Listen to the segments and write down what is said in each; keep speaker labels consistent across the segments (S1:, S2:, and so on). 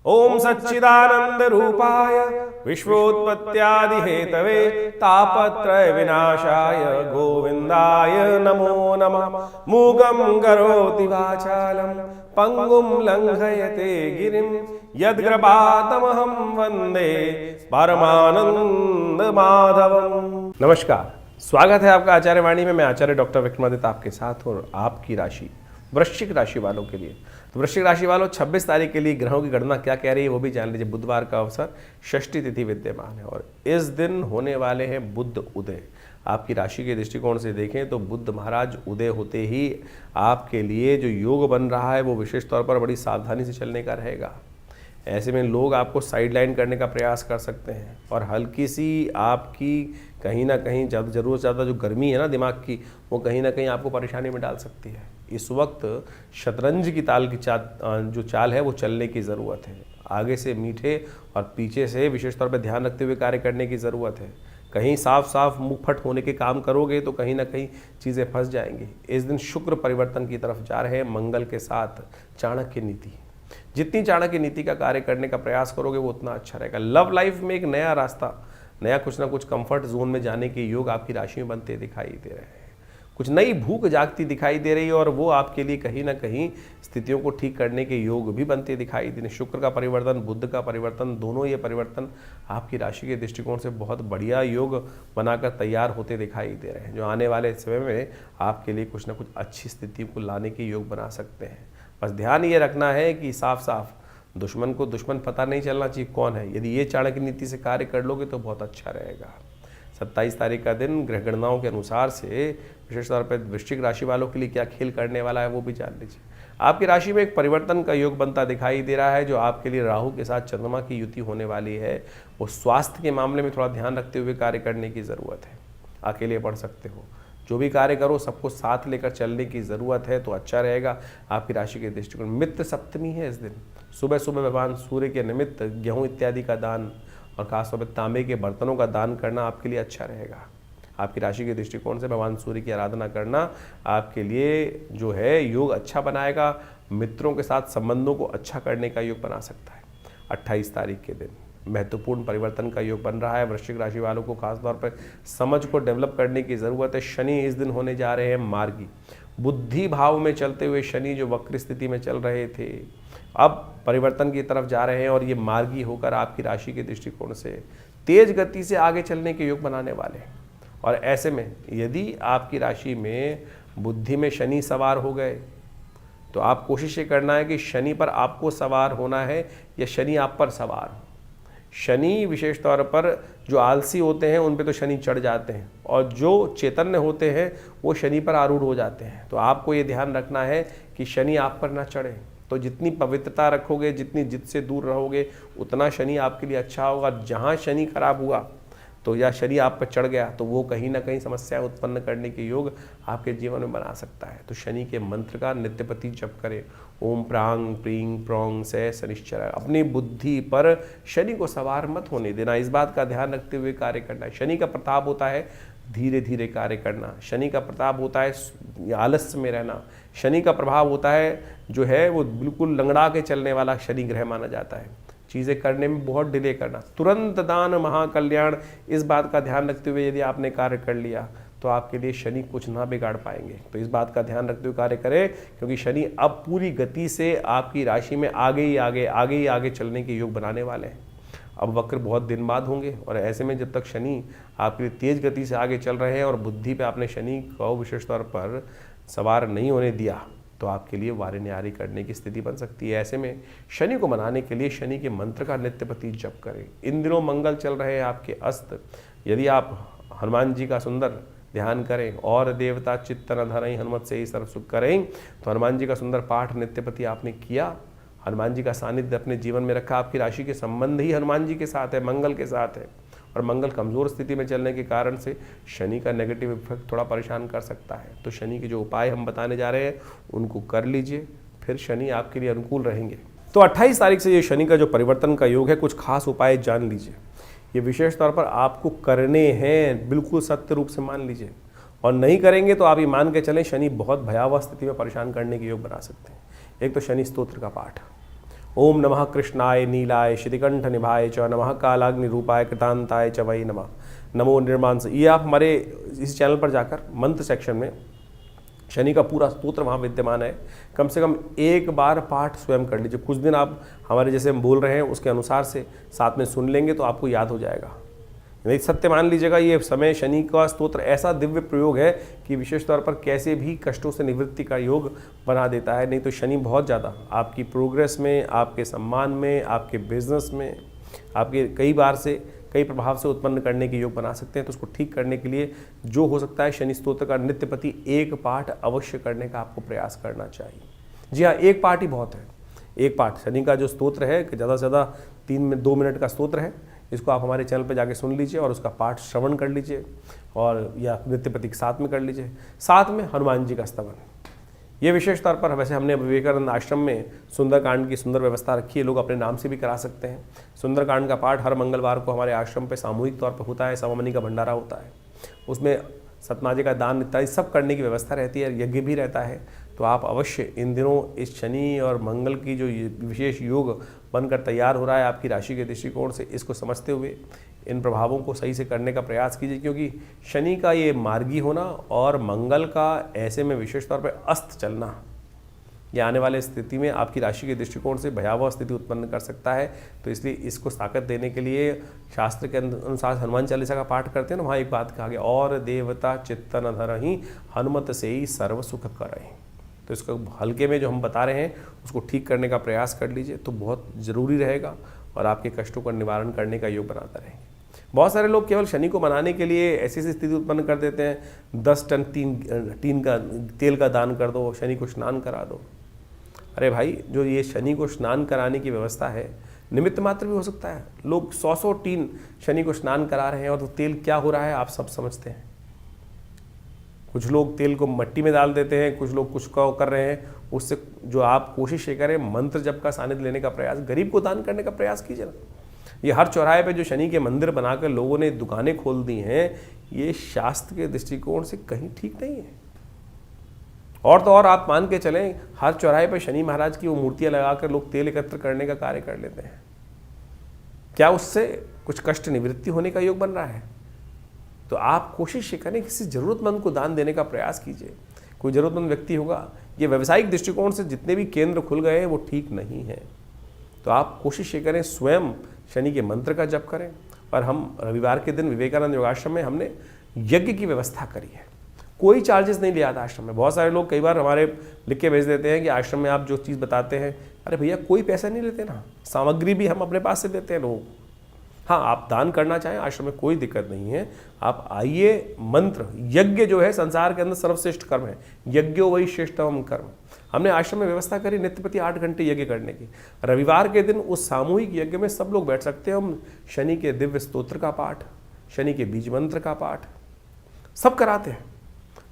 S1: ओम सच्चिदानंद रूपाय विश्वोत्पत्त्यादि Hathaway तापत्रय विनाशाय गोविंदाय नमो नमः। मूगं करोति वाचालं पंगुं लंघयते गिरिं यद्कृपातमहं वंदे परमानंद माधवम। नमस्कार, स्वागत है आपका आचार्य वाणी में। मैं आचार्य डॉक्टर विक्रमादित्य आपके साथ हूँ। आपकी राशि वृश्चिक राशि वालों के लिए, तो वृश्चिक राशि वालों 26 तारीख के लिए ग्रहों की गणना क्या कह रही है वो भी जान लीजिए। बुधवार का अवसर, षष्ठी तिथि विद्यमान है और इस दिन होने वाले हैं बुध उदय। आपकी राशि के दृष्टिकोण से देखें तो बुध महाराज उदय होते ही आपके लिए जो योग बन रहा है वो विशेष तौर पर बड़ी सावधानी से चलने का रहेगा। ऐसे में लोग आपको साइडलाइन करने का प्रयास कर सकते हैं और हल्की सी आपकी कहीं ना कहीं ज़रूरत से ज़्यादा जो गर्मी है ना दिमाग की, वो कहीं ना कहीं आपको परेशानी में डाल सकती है। इस वक्त शतरंज की ताल की जो चाल है वो चलने की ज़रूरत है। आगे से मीठे और पीछे से विशेष तौर पर ध्यान रखते हुए कार्य करने की ज़रूरत है। कहीं साफ साफ मुँह फट होने के काम करोगे तो कहीं ना कहीं चीज़ें फंस जाएंगी। इस दिन शुक्र परिवर्तन की तरफ जा रहे हैं मंगल के साथ। चाणक्य नीति, जितनी चाणक्य नीति का कार्य करने का प्रयास करोगे वो उतना अच्छा रहेगा। लव लाइफ में एक नया रास्ता, नया कुछ ना कुछ कंफर्ट जोन में जाने के योग आपकी राशि में बनते दिखाई दे रहे हैं। कुछ नई भूख जागती दिखाई दे रही है और वो आपके लिए कहीं ना कहीं स्थितियों को ठीक करने के योग भी बनते दिखाई दे रहे हैं। शुक्र का परिवर्तन, बुध का परिवर्तन, दोनों ये परिवर्तन आपकी राशि के दृष्टिकोण से बहुत बढ़िया योग बनाकर तैयार होते दिखाई दे रहे हैं, जो आने वाले समय में आपके लिए कुछ ना कुछ अच्छी स्थिति को लाने के योग बना सकते हैं। बस ध्यान ये रखना है कि साफ साफ दुश्मन को दुश्मन पता नहीं चलना चाहिए कौन है। यदि ये चाणक्य नीति से कार्य कर लोगे तो बहुत अच्छा रहेगा। 27 तारीख का दिन ग्रह गणनाओं के अनुसार से विशेष तौर पर वृश्चिक राशि वालों के लिए क्या खेल करने वाला है वो भी जान लीजिए। आपकी राशि में एक परिवर्तन का योग बनता दिखाई दे रहा है, जो आपके लिए राहु के साथ चंद्रमा की युति होने वाली है। वो स्वास्थ्य के मामले में थोड़ा ध्यान रखते हुए कार्य करने की ज़रूरत है। अकेले पढ़ सकते हो, जो भी कार्य करो सबको साथ लेकर चलने की ज़रूरत है तो अच्छा रहेगा। आपकी राशि के दृष्टिकोण मित्र सप्तमी है इस दिन। सुबह सुबह भगवान सूर्य के निमित्त गेहूं इत्यादि का दान और खासतौर पर तांबे के बर्तनों का दान करना आपके लिए अच्छा रहेगा। आपकी राशि के दृष्टिकोण से भगवान सूर्य की आराधना करना आपके लिए जो है योग अच्छा बनाएगा। मित्रों के साथ संबंधों को अच्छा करने का योग बना सकता है। 28 तारीख के दिन महत्वपूर्ण परिवर्तन का योग बन रहा है। वृश्चिक राशि वालों को खासतौर पर समझ को डेवलप करने की ज़रूरत है। शनि इस दिन होने जा रहे हैं मार्गी। बुद्धि भाव में चलते हुए शनि जो वक्र स्थिति में चल रहे थे अब परिवर्तन की तरफ जा रहे हैं और ये मार्गी होकर आपकी राशि के दृष्टिकोण से तेज गति से आगे चलने के योग बनाने वाले हैं। और ऐसे में यदि आपकी राशि में बुद्धि में शनि सवार हो गए तो आप कोशिश ये करना है कि शनि पर आपको सवार होना है या शनि आप पर सवार हो। शनि विशेष तौर पर जो आलसी होते हैं उन पे तो शनि चढ़ जाते हैं और जो चैतन्य होते हैं वो शनि पर आरूढ़ हो जाते हैं। तो आपको ये ध्यान रखना है कि शनि आप पर ना चढ़े। तो जितनी पवित्रता रखोगे, जितनी जिद से दूर रहोगे, उतना शनि आपके लिए अच्छा होगा। जहाँ शनि खराब हुआ तो या शनि आप पर चढ़ गया तो वो कहीं ना कहीं समस्याएं उत्पन्न करने के योग आपके जीवन में बना सकता है। तो शनि के मंत्र का नित्यपति जप करें। ओम प्रांग प्रींग प्रोंग से शनिश्चर। अपनी बुद्धि पर शनि को सवार मत होने देना, इस बात का ध्यान रखते हुए कार्य करना है। शनि का प्रताप होता है धीरे धीरे कार्य करना। शनि का प्रताप होता है आलस्य में रहना। शनि का प्रभाव होता है जो है वो बिल्कुल लंगड़ा के चलने वाला शनि ग्रह माना जाता है। चीज़ें करने में बहुत डिले करना, तुरंत दान महाकल्याण, इस बात का ध्यान रखते हुए यदि आपने कार्य कर लिया तो आपके लिए शनि कुछ ना बिगाड़ पाएंगे। तो इस बात का ध्यान रखते हुए कार्य करें, क्योंकि शनि अब पूरी गति से आपकी राशि में आगे चलने के योग बनाने वाले हैं। अब वक्र बहुत दिन बाद होंगे और ऐसे में जब तक शनि आपके लिए तेज गति से आगे चल रहे हैं और बुद्धि पे आपने शनि को विशेष तौर पर सवार नहीं होने दिया तो आपके लिए वारी न्यारी करने की स्थिति बन सकती है। ऐसे में शनि को मनाने के लिए शनि के मंत्र का नित्यपति जप करें। इन दिनों मंगल चल रहे हैं आपके अस्त। यदि आप हनुमान जी का सुंदर ध्यान करें और देवता चित्तन धरई हनुमत से ही सर्व सुख करें, तो हनुमान जी का सुंदर पाठ नित्यपति आपने किया, हनुमान जी का सानिध्य अपने जीवन में रखा। आपकी राशि के संबंध ही हनुमान जी के साथ है, मंगल के साथ है और मंगल कमज़ोर स्थिति में चलने के कारण से शनि का नेगेटिव इफेक्ट थोड़ा परेशान कर सकता है। तो शनि के जो उपाय हम बताने जा रहे हैं उनको कर लीजिए, फिर शनि आपके लिए अनुकूल रहेंगे। तो 28 तारीख से ये शनि का जो परिवर्तन का योग है, कुछ खास उपाय जान लीजिए। ये विशेष तौर पर आपको करने हैं, बिल्कुल सत्य रूप से मान लीजिए, और नहीं करेंगे तो आप ये मान के चलें शनि बहुत भयावह स्थिति में परेशान करने के योग बना सकते हैं। एक तो शनि स्तोत्र का पाठ, ओम नमः कृष्णाय नीलाय श्रीकंठ निभाय च नमः कालाग्नि रूपाय कृतांताय च वै नमः नमो निर्मांस। ये आप हमारे इस चैनल पर जाकर मंत्र सेक्शन में शनि का पूरा स्तोत्र वहाँ विद्यमान है। कम से कम एक बार पाठ स्वयं कर लीजिए। कुछ दिन आप हमारे जैसे हम बोल रहे हैं उसके अनुसार से साथ में सुन लेंगे तो आपको याद हो जाएगा। नहीं सत्य मान लीजिएगा, ये समय शनि का स्तोत्र ऐसा दिव्य प्रयोग है कि विशेष तौर पर कैसे भी कष्टों से निवृत्ति का योग बना देता है। नहीं तो शनि बहुत ज़्यादा आपकी प्रोग्रेस में, आपके सम्मान में, आपके बिजनेस में, आपके कई प्रभाव से उत्पन्न करने के योग बना सकते हैं। तो उसको ठीक करने के लिए जो हो सकता है शनि स्तोत्र का नित्य प्रति एक पाठ अवश्य करने का आपको प्रयास करना चाहिए। जी हाँ, एक पाठ ही बहुत है। एक पाठ शनि का जो स्तोत्र है कि ज़्यादा से ज़्यादा 2 मिनट का स्तोत्र है। इसको आप हमारे चैनल पर जाके सुन लीजिए और उसका पाठ श्रवण कर लीजिए और या नित्य प्रति के साथ में कर लीजिए। साथ में हनुमान जी का स्तवन, ये विशेष तौर पर वैसे हमने विवेकानंद आश्रम में सुंदरकांड की सुंदर व्यवस्था रखी है। लोग अपने नाम से भी करा सकते हैं। सुंदरकांड का पाठ हर मंगलवार को हमारे आश्रम पे सामूहिक तौर पर होता है। सवामनी का भंडारा होता है, उसमें सतमाजे का दान इत्यादि सब करने की व्यवस्था रहती है, यज्ञ भी रहता है। तो आप अवश्य इन दिनों इस शनि और मंगल की जो विशेष योग बनकर तैयार हो रहा है आपकी राशि के दृष्टिकोण से, इसको समझते हुए इन प्रभावों को सही से करने का प्रयास कीजिए। क्योंकि शनि का ये मार्गी होना और मंगल का ऐसे में विशेष तौर पर अस्त चलना, ये आने वाले स्थिति में आपकी राशि के दृष्टिकोण से भयावह स्थिति उत्पन्न कर सकता है। तो इसलिए इसको ताकत देने के लिए शास्त्र के अनुसार हनुमान चालीसा का पाठ करते हैं ना, वहाँ एक बात कहा गया, और देवता चित्तन धरहि हनुमत से ही सर्व सुख करहि। तो इसको हल्के में जो हम बता रहे हैं उसको ठीक करने का प्रयास कर लीजिए तो बहुत ज़रूरी रहेगा और आपके कष्टों का निवारण करने का योग बनाता रहेंगे। बहुत सारे लोग केवल शनि को मनाने के लिए ऐसी स्थिति उत्पन्न कर देते हैं, 10 टन तेल का दान कर दो, शनि को स्नान करा दो। अरे भाई, जो ये शनि को स्नान कराने की व्यवस्था है निमित्त मात्र भी हो सकता है। लोग 100 टीन शनि को स्नान करा रहे हैं और तो तेल क्या हो रहा है आप सब समझते हैं। कुछ लोग तेल को मिट्टी में डाल देते हैं, कुछ लोग कुछ का कर रहे हैं। उससे जो आप कोशिश ये करें, मंत्र जप का सानिध्य लेने का प्रयास, गरीब को दान करने का प्रयास कीजिए ना। ये हर चौराहे पे जो शनि के मंदिर बनाकर लोगों ने दुकानें खोल दी हैं, ये शास्त्र के दृष्टिकोण से कहीं ठीक नहीं है। और तो और आप मान के चलें, हर चौराहे पर शनि महाराज की वो मूर्तियां लगाकर लोग तेल एकत्र करने का कार्य कर लेते हैं। क्या उससे कुछ कष्ट निवृत्ति होने का योग बन रहा है? तो आप कोशिश करें किसी ज़रूरतमंद को दान देने का प्रयास कीजिए। कोई ज़रूरतमंद व्यक्ति होगा। ये व्यावसायिक दृष्टिकोण से जितने भी केंद्र खुल गए हैं वो ठीक नहीं है। तो आप कोशिश ये करें स्वयं शनि के मंत्र का जप करें। और हम रविवार के दिन विवेकानंद योगाश्रम में हमने यज्ञ की व्यवस्था करी है। कोई चार्जेस नहीं लिया था आश्रम में। बहुत सारे लोग कई बार हमारे लिख के भेज देते हैं कि आश्रम में आप जो चीज़ बताते हैं, अरे भैया कोई पैसा नहीं लेते ना, सामग्री भी हम अपने पास से देते हैं लोगों को। हाँ, आप दान करना चाहें आश्रम में कोई दिक्कत नहीं है। आप आइए, मंत्र यज्ञ जो है संसार के अंदर सर्वश्रेष्ठ कर्म है, यज्ञो वही श्रेष्ठतम कर्म। हमने आश्रम में व्यवस्था करी नित्य प्रति 8 घंटे यज्ञ करने की। रविवार के दिन उस सामूहिक यज्ञ में सब लोग बैठ सकते हैं। हम शनि के दिव्य स्तोत्र का पाठ, शनि के बीज मंत्र का पाठ सब कराते हैं।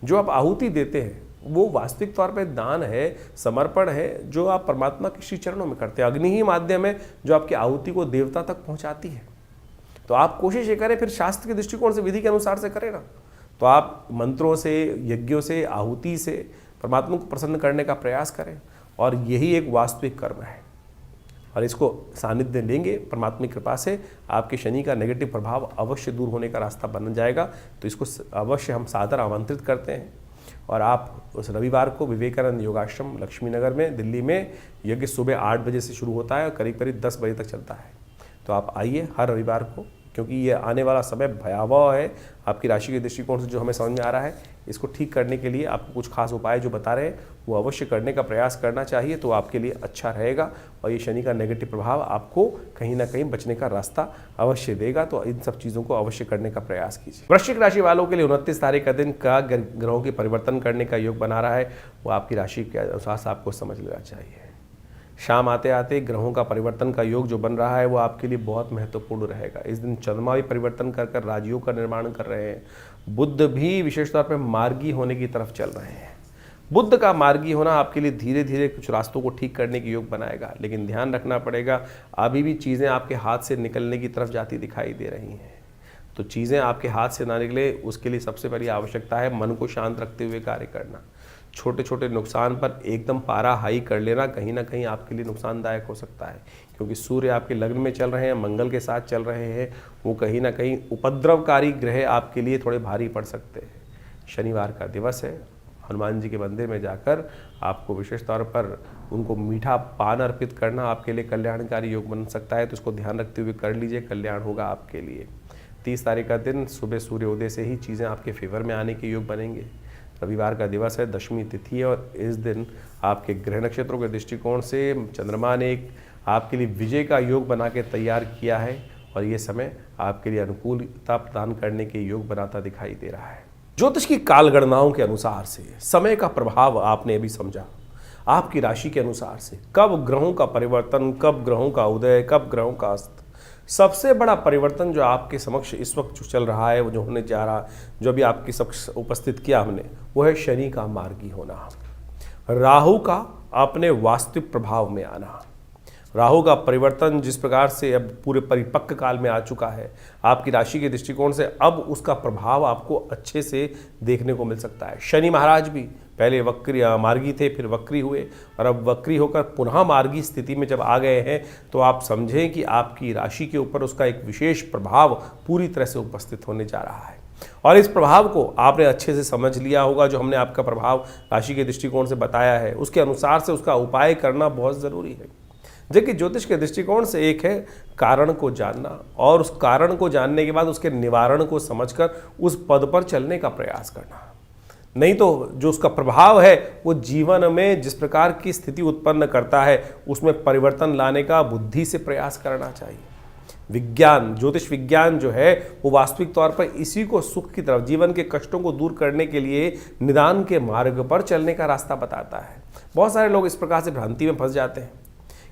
S1: जो आप आहुति देते हैं वो वास्तविक तौर पे दान है, समर्पण है, जो आप परमात्मा के श्री चरणों में करते हैं। अग्नि ही माध्यम है जो आपकी आहुति को देवता तक पहुंचाती है। तो आप कोशिश ये करें, फिर शास्त्र के दृष्टिकोण से विधि के अनुसार से करें ना। तो आप मंत्रों से, यज्ञों से, आहुति से परमात्मा को प्रसन्न करने का प्रयास करें और यही एक वास्तविक कर्म है। और इसको सानिध्य लेंगे परमात्मा की कृपा से, आपके शनि का नेगेटिव प्रभाव अवश्य दूर होने का रास्ता बन जाएगा। तो इसको अवश्य हम सादर आमंत्रित करते हैं। और आप उस रविवार को विवेकानंद योगाश्रम लक्ष्मीनगर में दिल्ली में यज्ञ सुबह 8 बजे से शुरू होता है और करीब करीब 10 बजे तक चलता है। तो आप आइए हर रविवार को, क्योंकि ये आने वाला समय भयावह है आपकी राशि के दृष्टिकोण से। जो हमें समझ में आ रहा है, इसको ठीक करने के लिए आपको कुछ खास उपाय जो बता रहे हैं वो अवश्य करने का प्रयास करना चाहिए। तो आपके लिए अच्छा रहेगा और ये शनि का नेगेटिव प्रभाव आपको कहीं ना कहीं बचने का रास्ता अवश्य देगा। तो इन सब चीज़ों को अवश्य करने का प्रयास कीजिए। वृश्चिक राशि वालों के लिए 29 तारीख का दिन का ग्रहों के परिवर्तन करने का योग बना रहा है, वो आपकी राशि के अनुसार से आपको समझ लेना चाहिए। शाम आते आते ग्रहों का परिवर्तन का योग जो बन रहा है वो आपके लिए बहुत महत्वपूर्ण रहेगा। इस दिन चंद्रमा भी परिवर्तन कर कर राजयोग का निर्माण कर रहे हैं। बुध भी विशेष तौर पर मार्गी होने की तरफ चल रहे हैं। बुध का मार्गी होना आपके लिए धीरे धीरे कुछ रास्तों को ठीक करने के योग बनाएगा, लेकिन ध्यान रखना पड़ेगा अभी भी चीज़ें आपके हाथ से निकलने की तरफ जाती दिखाई दे रही हैं। तो चीज़ें आपके हाथ से ना निकले उसके लिए सबसे पहली आवश्यकता है मन को शांत रखते हुए कार्य करना। छोटे छोटे नुकसान पर एकदम पारा हाई कर लेना कहीं ना कहीं आपके लिए नुकसानदायक हो सकता है, क्योंकि सूर्य आपके लग्न में चल रहे हैं, मंगल के साथ चल रहे हैं, वो कहीं ना कहीं उपद्रवकारी ग्रह आपके लिए थोड़े भारी पड़ सकते हैं। शनिवार का दिवस है, हनुमान जी के मंदिर में जाकर आपको विशेष तौर पर उनको मीठा पान अर्पित करना आपके लिए कल्याणकारी योग बन सकता है, तो इसको ध्यान रखते हुए कर लीजिए, कल्याण होगा आपके लिए। 30 तारीख का दिन सुबह सूर्योदय से ही चीज़ें आपके फेवर में आने के योग बनेंगे। रविवार का दिवस है, दशमी तिथि है, और इस दिन आपके ग्रह नक्षत्रों के दृष्टिकोण से चंद्रमा ने एक आपके लिए विजय का योग बना के तैयार किया है, और ये समय आपके लिए अनुकूलता प्रदान करने के योग बनाता दिखाई दे रहा है। ज्योतिष की काल गणनाओं के अनुसार से समय का प्रभाव आपने अभी समझा। आपकी राशि के अनुसार से कब ग्रहों का परिवर्तन, कब ग्रहों का उदय, कब ग्रहों का अस्त। सबसे बड़ा परिवर्तन जो आपके समक्ष इस वक्त जो चल रहा है, वो जो होने जा रहा, जो अभी आपके समक्ष उपस्थित किया हमने, वो है शनि का मार्गी होना, राहु का अपने वास्तविक प्रभाव में आना। राहु का परिवर्तन जिस प्रकार से अब पूरे परिपक्व काल में आ चुका है, आपकी राशि के दृष्टिकोण से अब उसका प्रभाव आपको अच्छे से देखने को मिल सकता है। शनि महाराज भी पहले वक्री मार्गी थे, फिर वक्री हुए, और अब वक्री होकर पुनः मार्गी स्थिति में जब आ गए हैं, तो आप समझें कि आपकी राशि के ऊपर उसका एक विशेष प्रभाव पूरी तरह से उपस्थित होने जा रहा है। और इस प्रभाव को आपने अच्छे से समझ लिया होगा, जो हमने आपका प्रभाव राशि के दृष्टिकोण से बताया है, उसके अनुसार से उसका उपाय करना बहुत ज़रूरी है। जबकि ज्योतिष के दृष्टिकोण से एक है कारण को जानना, और उस कारण को जानने के बाद उसके निवारण को समझकर उस पद पर चलने का प्रयास करना। नहीं तो जो उसका प्रभाव है वो जीवन में जिस प्रकार की स्थिति उत्पन्न करता है, उसमें परिवर्तन लाने का बुद्धि से प्रयास करना चाहिए। विज्ञान, ज्योतिष विज्ञान जो है, वो वास्तविक तौर पर इसी को सुख की तरफ, जीवन के कष्टों को दूर करने के लिए निदान के मार्ग पर चलने का रास्ता बताता है। बहुत सारे लोग इस प्रकार से भ्रांति में फंस जाते हैं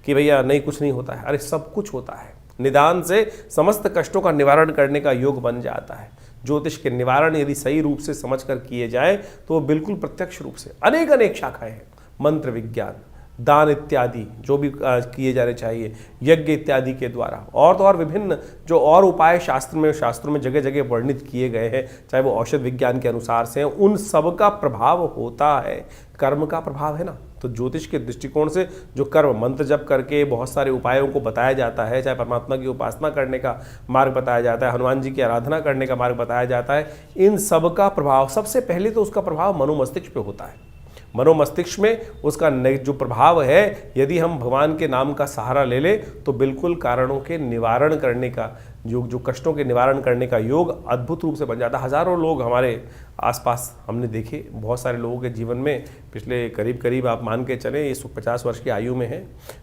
S1: कि भैया नहीं, कुछ नहीं होता है। अरे सब कुछ होता है। निदान से समस्त कष्टों का निवारण करने का योग बन जाता है। ज्योतिष के निवारण यदि सही रूप से समझकर किए जाए तो वो बिल्कुल प्रत्यक्ष रूप से अनेक शाखाएं हैं। मंत्र विज्ञान, दान इत्यादि जो भी किए जाने चाहिए, यज्ञ इत्यादि के द्वारा, और तो और विभिन्न जो और उपाय शास्त्रों में जगह जगह वर्णित किए गए हैं, चाहे वो औषध विज्ञान के अनुसार से हैं, उन सब का प्रभाव होता है, कर्म का प्रभाव है ना। तो ज्योतिष के दृष्टिकोण से जो कर्म, मंत्र जप करके बहुत सारे उपायों को बताया जाता है, चाहे परमात्मा की उपासना करने का मार्ग बताया जाता है, हनुमान जी की आराधना करने का मार्ग बताया जाता है, इन सब का प्रभाव सबसे पहले तो उसका प्रभाव मनोमस्तिष्क पे होता है। मनोमस्तिष्क में उसका जो प्रभाव है, यदि हम भगवान के नाम का सहारा ले ले तो बिल्कुल कारणों के निवारण करने का, जो कष्टों के निवारण करने का योग अद्भुत रूप से बन जाता है। हज़ारों लोग हमारे आसपास हमने देखे, बहुत सारे लोगों के जीवन में पिछले करीब आप मान के चलें, ये 50 वर्ष की आयु में है,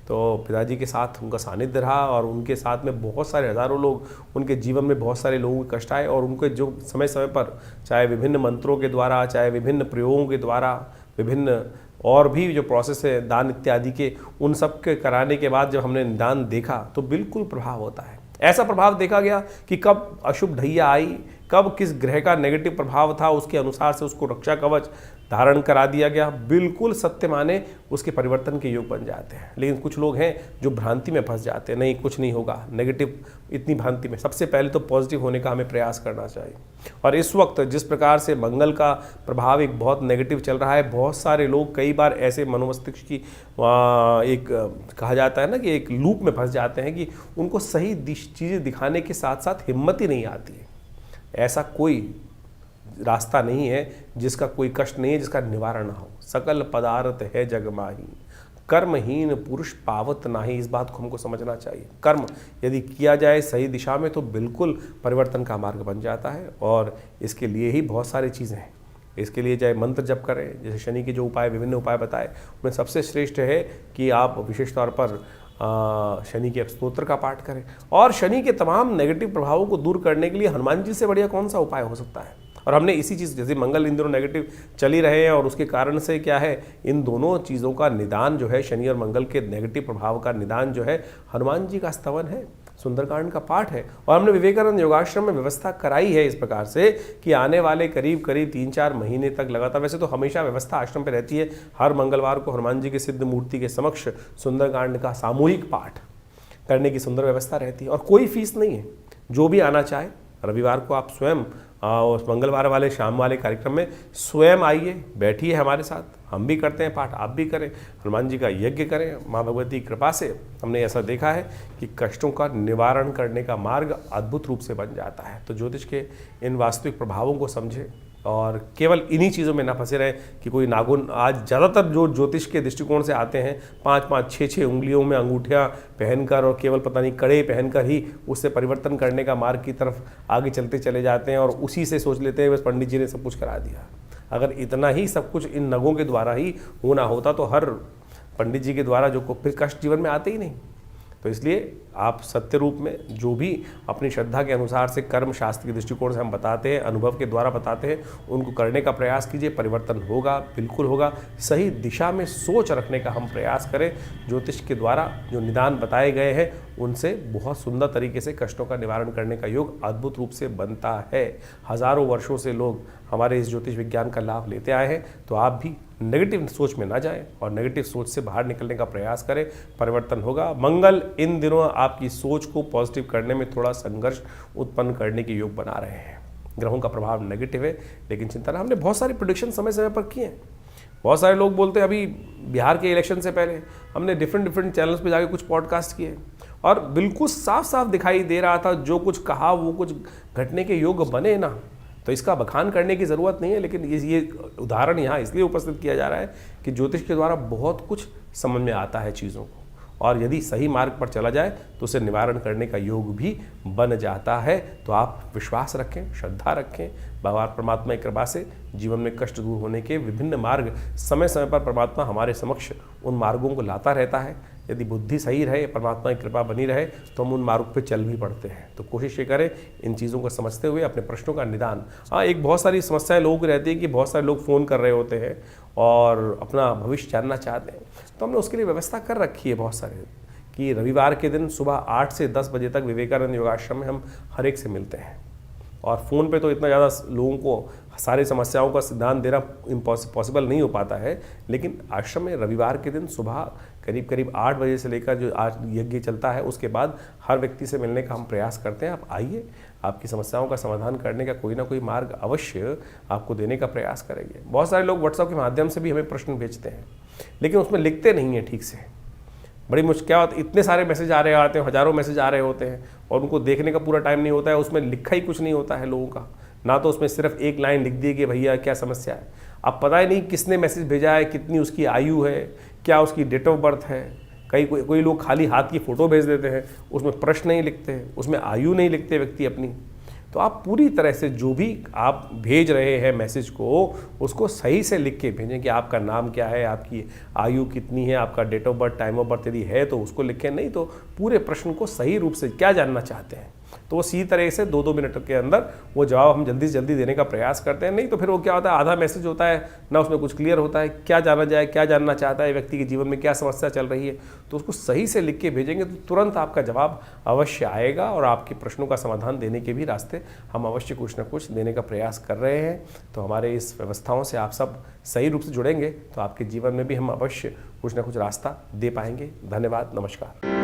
S1: तो पिताजी के साथ उनका सानिध्य रहा, और उनके साथ में बहुत सारे हज़ारों लोग, उनके जीवन में बहुत सारे लोगों के कष्ट आए, और उनके जो समय समय पर चाहे विभिन्न मंत्रों के द्वारा, चाहे विभिन्न प्रयोगों के द्वारा, विभिन्न और भी जो प्रोसेस है दान इत्यादि के, उन सब के कराने के बाद जब हमने निदान देखा तो बिल्कुल प्रभाव होता है। ऐसा प्रभाव देखा गया कि कब अशुभ ढैया आई, कब किस ग्रह का नेगेटिव प्रभाव था, उसके अनुसार से उसको रक्षा कवच धारण करा दिया गया। बिल्कुल सत्य माने उसके परिवर्तन के योग बन जाते हैं। लेकिन कुछ लोग हैं जो भ्रांति में फंस जाते हैं, नहीं कुछ नहीं होगा, नेगेटिव, इतनी भ्रांति में। सबसे पहले तो पॉजिटिव होने का हमें प्रयास करना चाहिए। और इस वक्त जिस प्रकार से मंगल का प्रभाव एक बहुत नेगेटिव चल रहा है, बहुत सारे लोग कई बार ऐसे मनोमस्तिष्क की एक कहा जाता है ना कि एक लूप में फंस जाते हैं कि उनको सही चीज़ें दिखाने के साथ साथ हिम्मत ही नहीं आती है। ऐसा कोई रास्ता नहीं है जिसका कोई कष्ट नहीं है, जिसका निवारण ना हो। सकल पदार्थ है जग माही, कर्महीन पुरुष पावत नाही। इस बात को हमको समझना चाहिए। कर्म यदि किया जाए सही दिशा में तो बिल्कुल परिवर्तन का मार्ग बन जाता है, और इसके लिए ही बहुत सारी चीज़ें हैं। इसके लिए चाहे मंत्र जप करें, जैसे शनि के जो उपाय, विभिन्न उपाय बताए, उनमें सबसे श्रेष्ठ है कि आप विशेष तौर पर शनि के स्तोत्र का पाठ करें। और शनि के तमाम नेगेटिव प्रभावों को दूर करने के लिए हनुमान जी से बढ़िया कौन सा उपाय हो सकता है। और हमने इसी चीज़, जैसे मंगल इन दोनों नेगेटिव चल ही रहे हैं, और उसके कारण से क्या है, इन दोनों चीज़ों का निदान जो है, शनि और मंगल के नेगेटिव प्रभाव का निदान जो है, हनुमान जी का स्तवन है, सुंदरकांड का पाठ है। और हमने विवेकानंद योगाश्रम में व्यवस्था कराई है इस प्रकार से कि आने वाले करीब 3-4 महीने तक लगातार, वैसे तो हमेशा व्यवस्था आश्रम पे रहती है, हर मंगलवार को हनुमान जी के सिद्ध मूर्ति के समक्ष सुंदरकांड का सामूहिक पाठ करने की सुंदर व्यवस्था रहती है, और कोई फीस नहीं है। जो भी आना चाहे, रविवार को आप स्वयं उस मंगलवार वाले शाम वाले कार्यक्रम में स्वयं आइए, बैठिए हमारे साथ, हम भी करते हैं पाठ, आप भी करें, हनुमान जी का यज्ञ करें। माँ भगवती की कृपा से हमने ऐसा देखा है कि कष्टों का निवारण करने का मार्ग अद्भुत रूप से बन जाता है। तो ज्योतिष के इन वास्तविक प्रभावों को समझें और केवल इन्हीं चीज़ों में ना फंसे रहे कि कोई नाखून, आज ज़्यादातर जो ज्योतिष के दृष्टिकोण से आते हैं 5-5, 6-6 उंगलियों में अंगूठियाँ पहनकर और केवल पता नहीं कड़े पहनकर ही उससे परिवर्तन करने का मार्ग की तरफ आगे चलते चले जाते हैं और उसी से सोच लेते हैं बस पंडित जी ने सब कुछ करा दिया। अगर इतना ही सब कुछ इन नगों के द्वारा ही होना होता तो हर पंडित जी के द्वारा जो फिर कष्ट जीवन में आते ही नहीं। तो इसलिए आप सत्य रूप में जो भी अपनी श्रद्धा के अनुसार से कर्म शास्त्र के दृष्टिकोण से हम बताते हैं, अनुभव के द्वारा बताते हैं, उनको करने का प्रयास कीजिए। परिवर्तन होगा, बिल्कुल होगा। सही दिशा में सोच रखने का हम प्रयास करें। ज्योतिष के द्वारा जो निदान बताए गए हैं उनसे बहुत सुंदर तरीके से कष्टों का निवारण करने का योग अद्भुत रूप से बनता है। हजारों वर्षों से लोग हमारे इस ज्योतिष विज्ञान का लाभ लेते आए हैं। तो आप भी नेगेटिव सोच में ना जाएं और नेगेटिव सोच से बाहर निकलने का प्रयास करें। परिवर्तन होगा। मंगल इन दिनों आपकी सोच को पॉजिटिव करने में थोड़ा संघर्ष उत्पन्न करने के योग बना रहे हैं। ग्रहों का प्रभाव नेगेटिव है, लेकिन चिंता ना, हमने बहुत सारी प्रेडिक्शन समय समय पर किए हैं। बहुत सारे लोग बोलते हैं, अभी बिहार के इलेक्शन से पहले हमने डिफरेंट चैनल्स पे जाके कुछ पॉडकास्ट किए और बिल्कुल साफ साफ दिखाई दे रहा था जो कुछ कहा वो कुछ घटने के योग बने ना। तो इसका बखान करने की ज़रूरत नहीं है, लेकिन ये उदाहरण यहाँ इसलिए उपस्थित किया जा रहा है कि ज्योतिष के द्वारा बहुत कुछ समझ में आता है चीज़ों को, और यदि सही मार्ग पर चला जाए तो उसे निवारण करने का योग भी बन जाता है। तो आप विश्वास रखें, श्रद्धा रखें। भगवान परमात्मा की कृपा से जीवन में कष्ट दूर होने के विभिन्न मार्ग समय समय पर परमात्मा हमारे समक्ष उन मार्गों को लाता रहता है। यदि बुद्धि सही रहे, परमात्मा की कृपा बनी रहे, तो हम उन मार्ग पे चल भी पड़ते हैं। तो कोशिश ये करें इन चीज़ों को समझते हुए अपने प्रश्नों का निदान। हाँ, एक बहुत सारी समस्याएं लोगों की रहती है कि बहुत सारे लोग फ़ोन कर रहे होते हैं और अपना भविष्य जानना चाहते हैं। तो हमने उसके लिए व्यवस्था कर रखी है बहुत सारे कि रविवार के दिन सुबह 8 से 10 बजे तक विवेकानंद योगाश्रम में हम हर एक से मिलते हैं। और फ़ोन पे तो इतना ज़्यादा लोगों को सारी समस्याओं का सिद्धांत देना पॉसिबल नहीं हो पाता है, लेकिन आश्रम में रविवार के दिन सुबह करीब 8 बजे से लेकर जो आज यज्ञ चलता है उसके बाद हर व्यक्ति से मिलने का हम प्रयास करते हैं। आप आइए, आपकी समस्याओं का समाधान करने का कोई ना कोई मार्ग अवश्य आपको देने का प्रयास करेंगे। बहुत सारे लोग व्हाट्सएप के माध्यम से भी हमें प्रश्न भेजते हैं, लेकिन उसमें लिखते नहीं हैं ठीक से। बड़ी मुश्किल क्या होती, इतने सारे मैसेज आ रहे आते हैं, हज़ारों मैसेज आ रहे होते हैं और उनको देखने का पूरा टाइम नहीं होता है। उसमें लिखा ही कुछ नहीं होता है लोगों का, ना तो उसमें सिर्फ एक लाइन लिख दी कि भैया क्या समस्या है। अब पता ही नहीं किसने मैसेज भेजा है, कितनी उसकी आयु है, क्या उसकी डेट ऑफ बर्थ है। कोई लोग खाली हाथ की फ़ोटो भेज देते हैं, उसमें प्रश्न नहीं लिखते, उसमें आयु नहीं लिखते व्यक्ति अपनी। तो आप पूरी तरह से जो भी आप भेज रहे हैं मैसेज को, उसको सही से लिख के भेजें कि आपका नाम क्या है, आपकी आयु कितनी है, आपका date of birth, time of birth यदि है तो उसको लिखें, नहीं तो पूरे प्रश्न को सही रूप से क्या जानना चाहते हैं तो वो सीधी तरह से 2-2 मिनट के अंदर वो जवाब हम जल्दी से जल्दी देने का प्रयास करते हैं। नहीं तो फिर वो क्या होता है, आधा मैसेज होता है ना, उसमें कुछ क्लियर होता है क्या जाना जाए, क्या जानना चाहता है व्यक्ति के जीवन में, क्या समस्या चल रही है। तो उसको सही से लिख के भेजेंगे तो तुरंत आपका जवाब अवश्य आएगा और आपके प्रश्नों का समाधान देने के भी रास्ते हम अवश्य कुछ ना कुछ देने का प्रयास कर रहे हैं। तो हमारे इस व्यवस्थाओं से आप सब सही रूप से जुड़ेंगे तो आपके जीवन में भी हम अवश्य कुछ ना कुछ रास्ता दे पाएंगे। धन्यवाद, नमस्कार।